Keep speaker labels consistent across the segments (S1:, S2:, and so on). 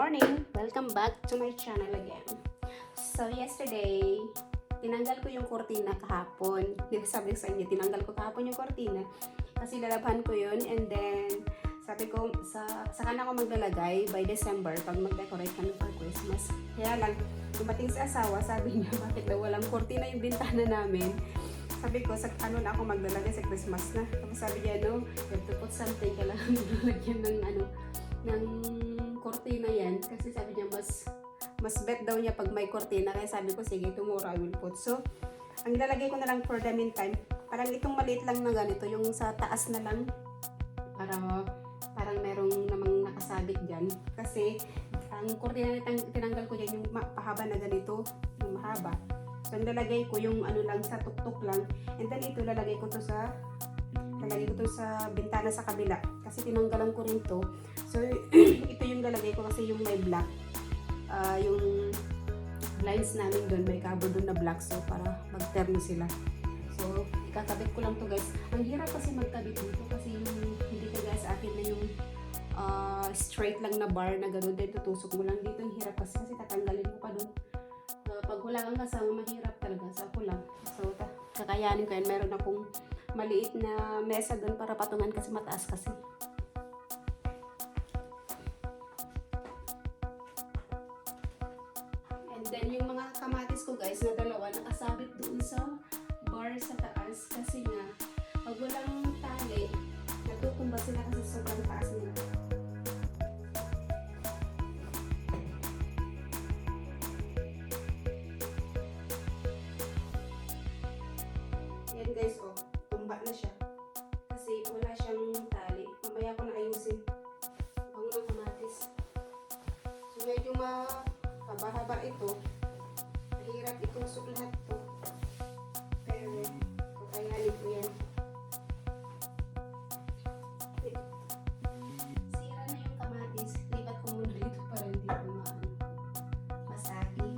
S1: morning! Welcome back to my channel again. So yesterday, tinanggal ko yung kurtina kahapon. Sabi ko sa inyo, tinanggal ko kahapon yung kurtina kasi lalabhan ko yun, and then sabi ko, saka na ako maglalagay by December pag mag-decorate kami for Christmas. Kaya lang, dumating sa asawa, sabi niya, bakit daw walang kurtina yung bintana namin? Sabi ko, ano na ako maglalagay sa Christmas na. Tapos sabi niya, no, you have to put something, kailangan maglalagyan ng kurtina yan. Kasi sabi niya, mas bet daw niya pag may kurtina. Kaya sabi ko, sige, tomorrow I will put. So, ang ilalagay ko na lang for the meantime, parang itong maliit lang na ganito, yung sa taas na lang, parang merong namang nakasabit dyan. Kasi, ang kurtina na tinanggal ko dyan, yung pahaba na ganito, yung mahaba. So, lalagay ko yung ano lang, sa tuktok lang. And then, ito lalagay ko to sa bintana sa kabila. Kasi tinanggalan ko rin to. So, ito yung lalagay ko kasi yung may black. Yung lines namin doon, may cover doon na black. So, para mag-terno sila. So, ikakabit ko lang to guys. Ang hirap kasi magkabit dito kasi yung hindi ka guys sa akin na yung straight lang na bar na gano'n din, tutusok mo lang dito. Ang hirap kasi tatanggalin mo pa doon. Pag wala kang kasama, mahirap talaga. So, ako lang. So, kakayanin ko yan. Meron akong maliit na mesa doon para patungan kasi mataas kasi. And then, yung mga kamatis ko guys na dalawa, nakasabit doon sa bar sa taas. Kasi nga, pag walang tali, natutumba sila kasi sobrang taas nila. Yan guys, oh, tumba na siya. Kasi wala siyang tali. Mamaya ko na ayusin. Ang mga kamatis. So medyo mahaba-haba ito. Mahirap itusok lahat to. Pero, kakayanin ko yan. Sira na yung kamatis. Lipat ko muna dito para hindi ko masagi.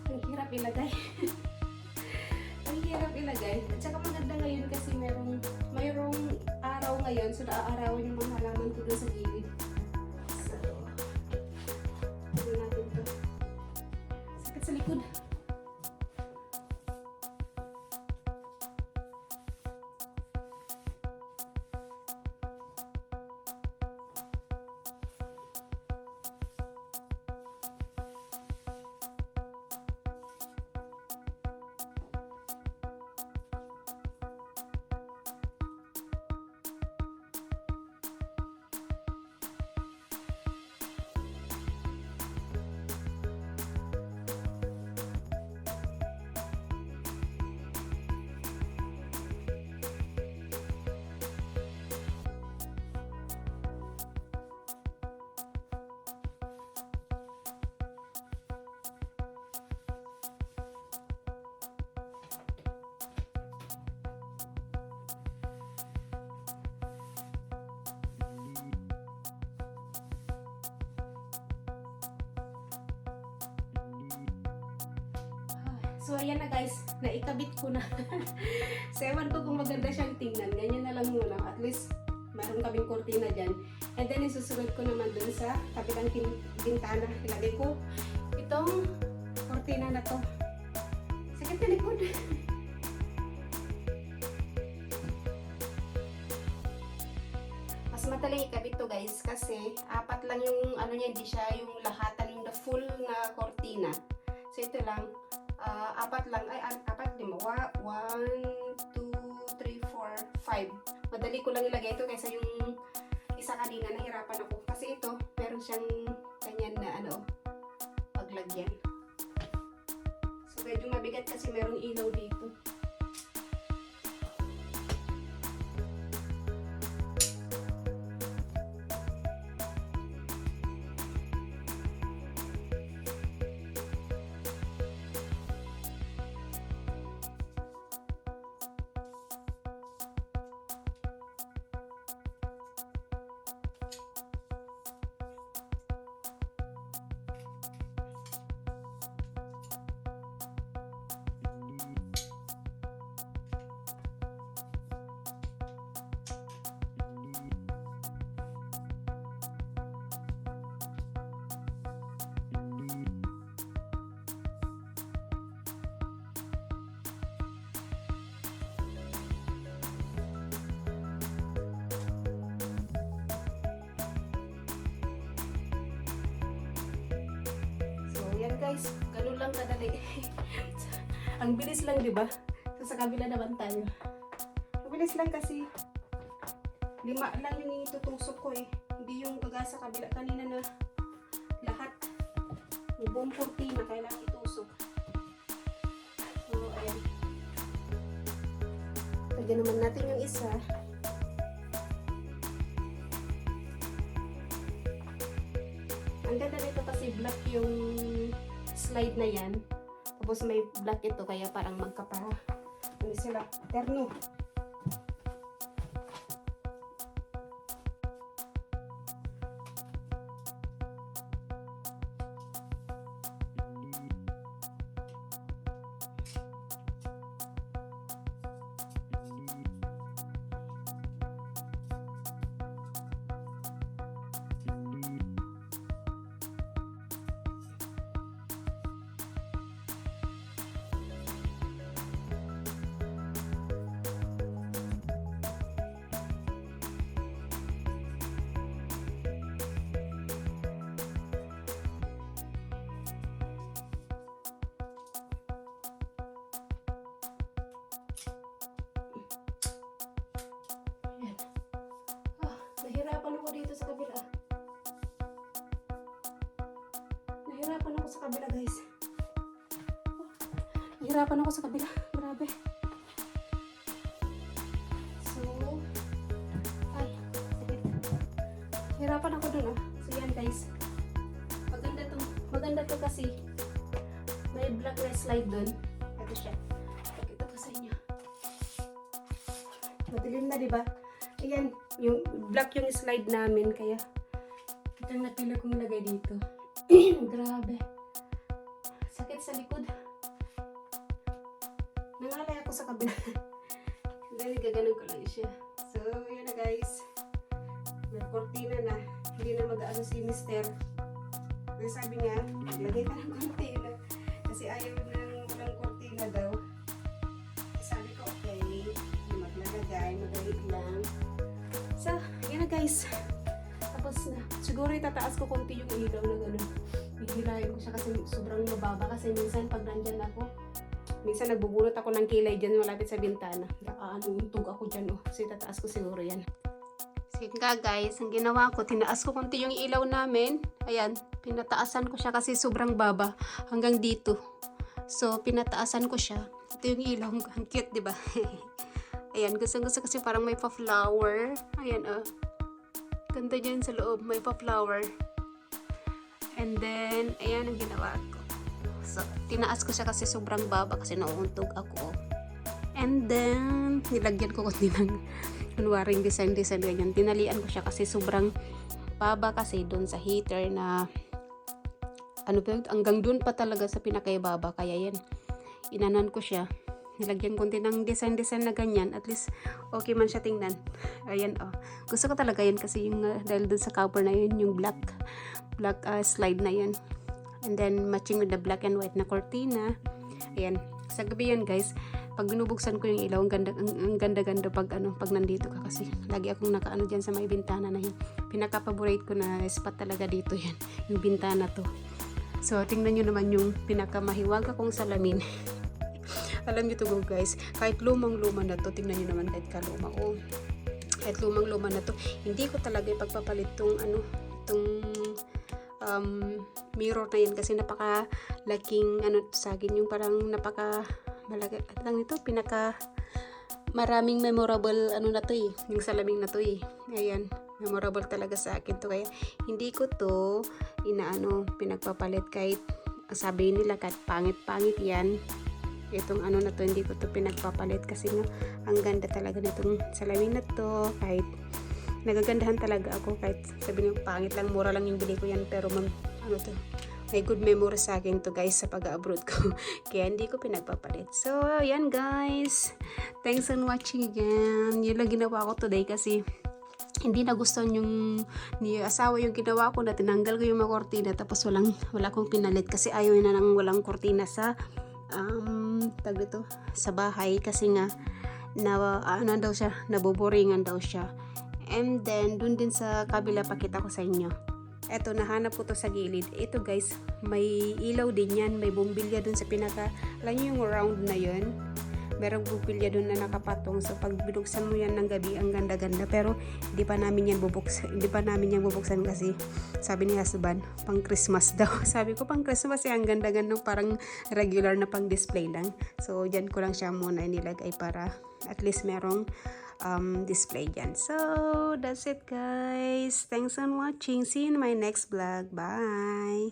S1: Ang hirap ilagay. Ang hirap ilagay. At saka maganda ngayon kasi mayroong araw ngayon, so naaarawan yung mga halaman ko doon sa gilid. So, tignan natin to. Sakit sa likod. So, ayan na guys, naikabit ko na. So, ewan ko kung maganda siyang tingnan. Ganyan na lang muna. At least, mayroon kaming kortina dyan. And then, isusunod ko naman dun sa kabilang bintana. Ilagay ko itong kortina na to. Sakit na likod. Mas madaling ikabit to guys kasi apat lang yung ano niya, hindi siya yung lahatan, yung the full na kortina. So, ito lang. Apat lang, ay apat, 1, 2, 3, 4, 5. Madali ko lang ilagay ito kaysa yung isa kanina nahirapan ako. Kasi ito, meron siyang ganyan na ano, paglagyan. So medyo mabigat kasi merong ilaw dito. Yan guys, ganun lang kadali. Ang bilis lang, di ba? So, sa kabila naman tayo. Ang bilis lang kasi 5 lang yung itutusok ko eh. Hindi yung kaga sa kabila kanina na lahat. Yung buong kortina kailangan itusok. So, ayan. Lagyan naman natin yung isa. Ang ganda nito kasi black yung slide na yan. Tapos may black ito kaya parang magkapara. Ano sila? Terno. Nahirapan ako dito sa kabila. Nahirapan ako sa kabila, guys. Nahirapan ako sa kabila. Grabe. So, ay, sakit. Nahirapan ako dun, ah. So, yan, guys. Maganda to kasi may black na slide dun. Ito siya. Pakita ko sa inyo. Madilim na, diba? Ayan, yung black yung slide namin, kaya itong napila kong lagay dito. Grabe. Sakit sa likod. Nangalay ako sa kabila. Dahil gaganon ko lang siya. So, yun na guys. May kortina na. Hindi na mag-ano si Mister. May sabi nga, maglagay ka ng kortina. Kasi ayaw ng walang kortina daw. Sabi ko, okay. Hindi maglagay. Madali lang. So, yan na guys. Tapos na. Siguro itataas ko konti yung ilaw na gano'n. Hihilayin ko siya kasi sobrang mababa. Kasi minsan pag nandyan ako, minsan nagbubunot ako ng kilay dyan malapit sa bintana. Tug ako dyan. Oh. So itataas ko siguro yan. Sige nga guys, ang ginawa ko, tinaas ko konti yung ilaw namin. Ayan, pinataasan ko siya kasi sobrang baba hanggang dito. So pinataasan ko siya. Ito yung ilaw, ang cute, diba? Ayan, gusto kasi parang may pa-flower. Ayan, oh. Ganda dyan sa loob, may pa-flower. And then, ayan ang ginawa ko. So, tinaas ko siya kasi sobrang baba kasi nauuntog ako. And then, nilagyan ko konti ng kunwaring design ganyan. Tinalian ko siya kasi sobrang baba kasi doon sa heater na ano ba, hanggang doon pa talaga sa pinakaibaba. Kaya yan, inanon ko siya. Nilagyan ko din ng design na ganyan. At least, okay man siya tingnan. Ayan, oh. Gusto ko talaga yan kasi yung, dahil dun sa cover na yun, yung black slide na yun. And then, matching with the black and white na cortina. Ayan. Sa gabi yan, guys. Pag binubuksan ko yung ilaw, ang ganda-ganda pag nandito ka. Kasi lagi akong nakaano dyan sa may bintana na yun. Pinaka-favorite ko na spot talaga dito yan. Yung bintana to. So, tingnan nyo naman yung pinaka-mahiwag akong salamin. Alam nyo to guys, kahit lumang-luma na to, tingnan nyo naman kahit kaluma ko. Kahit lumang-luma na to, hindi ko talaga ipagpapalit tong mirror na yan kasi napaka-laking sa akin, yung parang maraming memorable na to yung salaming na to Ayan, memorable talaga sa akin to, kaya hindi ko to pinagpapalit kahit sabi nila kahit pangit yan. Itong na to, hindi ko to pinagpapalit kasi ang ganda talaga nitong salamin na to. Kahit nagagandahan talaga ako, kahit sabi niyo pangit lang, mura lang yung bili ko yan, pero may good memory sa akin to guys sa pag-abroad ko. Kaya hindi ko pinagpapalit. So, yan guys. Thanks for watching again. Yun lang ginawa ko today kasi hindi nagustuhan ni asawa yung ginawa ko na tinanggal ko yung mga kortina tapos wala akong pinalit kasi ayaw na nang walang kortina sa sa bahay kasi nga daw siya, naboboringan daw siya. And then dun din sa kabila, pakita ko sa inyo. Eto, nahanap ko to sa gilid. Ito guys, may ilaw din yan, may bumbilya dun sa pinaka, alam nyo yung round na yun, merong bumbilya dun na nakapatong. So pag binuksan mo yan ng gabi, ang ganda-ganda, pero hindi pa namin yan bubuksan kasi sabi ni husband, pang Christmas daw. Sabi ko, pang Christmas ang ganda-ganda, parang regular na pang display lang. So dyan ko lang siya muna inilagay para at least merong display dyan. So that's it guys, thanks for watching, see you in my next vlog, bye.